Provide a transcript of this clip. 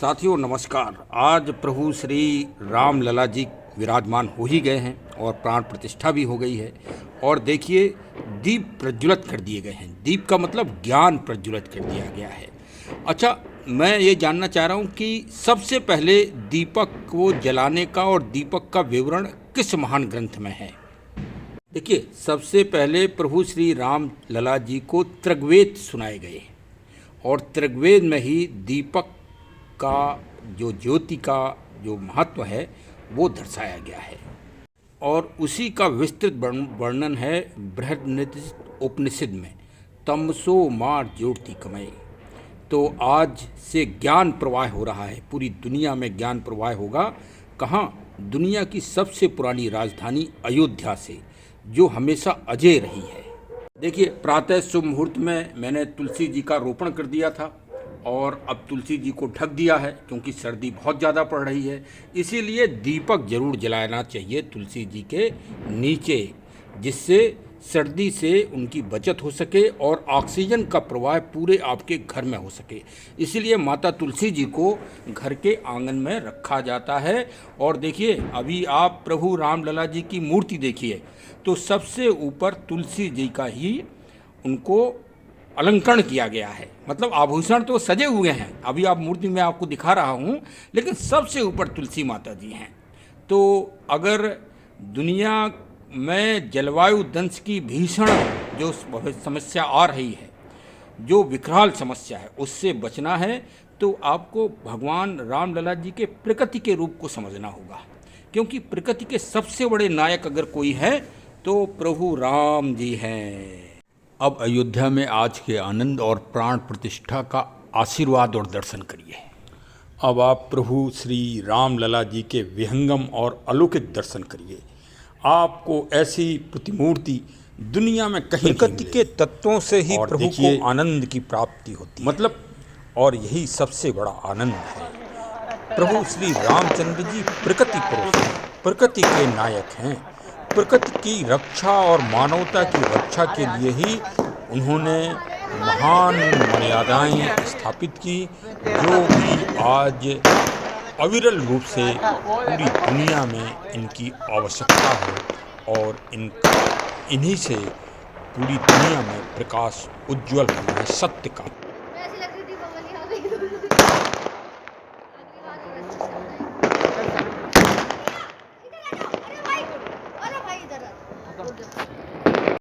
साथियों नमस्कार। आज प्रभु श्री राम लला जी विराजमान हो ही गए हैं और प्राण प्रतिष्ठा भी हो गई है। और देखिए दीप प्रज्वलित कर दिए गए हैं। दीप का मतलब ज्ञान प्रज्वलित कर दिया गया है। अच्छा, मैं ये जानना चाह रहा हूँ कि सबसे पहले दीपक को जलाने का और दीपक का विवरण किस महान ग्रंथ में है? देखिए, सबसे पहले प्रभु श्री राम लला जी को त्रिग्वेद सुनाए गए और त्रिग्वेद में ही दीपक का जो ज्योति का जो महत्व है वो दर्शाया गया है और उसी का विस्तृत वर्णन है बृहद उपनिषद में, तमसो मार ज्योतिर्गमय। तो आज से ज्ञान प्रवाह हो रहा है, पूरी दुनिया में ज्ञान प्रवाह होगा। कहाँ? दुनिया की सबसे पुरानी राजधानी अयोध्या से, जो हमेशा अजय रही है। देखिए, प्रातः शुभ मुहूर्त में मैंने तुलसी जी का रोपण कर दिया था और अब तुलसी जी को ढक दिया है, क्योंकि सर्दी बहुत ज़्यादा पड़ रही है। इसीलिए दीपक जरूर जलाना चाहिए तुलसी जी के नीचे, जिससे सर्दी से उनकी बचत हो सके और ऑक्सीजन का प्रवाह पूरे आपके घर में हो सके। इसीलिए माता तुलसी जी को घर के आंगन में रखा जाता है। और देखिए, अभी आप प्रभु रामलला जी की मूर्ति देखिए तो सबसे ऊपर तुलसी जी का ही उनको अलंकरण किया गया है। मतलब आभूषण तो सजे हुए हैं, अभी आप मूर्ति में आपको दिखा रहा हूँ, लेकिन सबसे ऊपर तुलसी माता जी हैं। तो अगर दुनिया में जलवायु दंश की भीषण जो समस्या आ रही है, जो विकराल समस्या है, उससे बचना है तो आपको भगवान रामलला जी के प्रकृति के रूप को समझना होगा, क्योंकि प्रकृति के सबसे बड़े नायक अगर कोई है तो प्रभु राम जी हैं। अब अयोध्या में आज के आनंद और प्राण प्रतिष्ठा का आशीर्वाद और दर्शन करिए। अब आप प्रभु श्री राम लला जी के विहंगम और अलौकिक दर्शन करिए। आपको ऐसी प्रतिमूर्ति दुनिया में कहीं प्रकृति के तत्वों से ही प्रभु को आनंद की प्राप्ति होती है। मतलब, और यही सबसे बड़ा आनंद है। प्रभु श्री रामचंद्र जी प्रकृति पुरुष हैं, प्रकृति के नायक हैं। प्रकृति की रक्षा और मानवता की रक्षा के लिए ही उन्होंने महान मर्यादाएं स्थापित की, जो कि आज अविरल रूप से पूरी दुनिया में इनकी आवश्यकता है और इन्हीं से पूरी दुनिया में प्रकाश उज्ज्वल होना है सत्य का।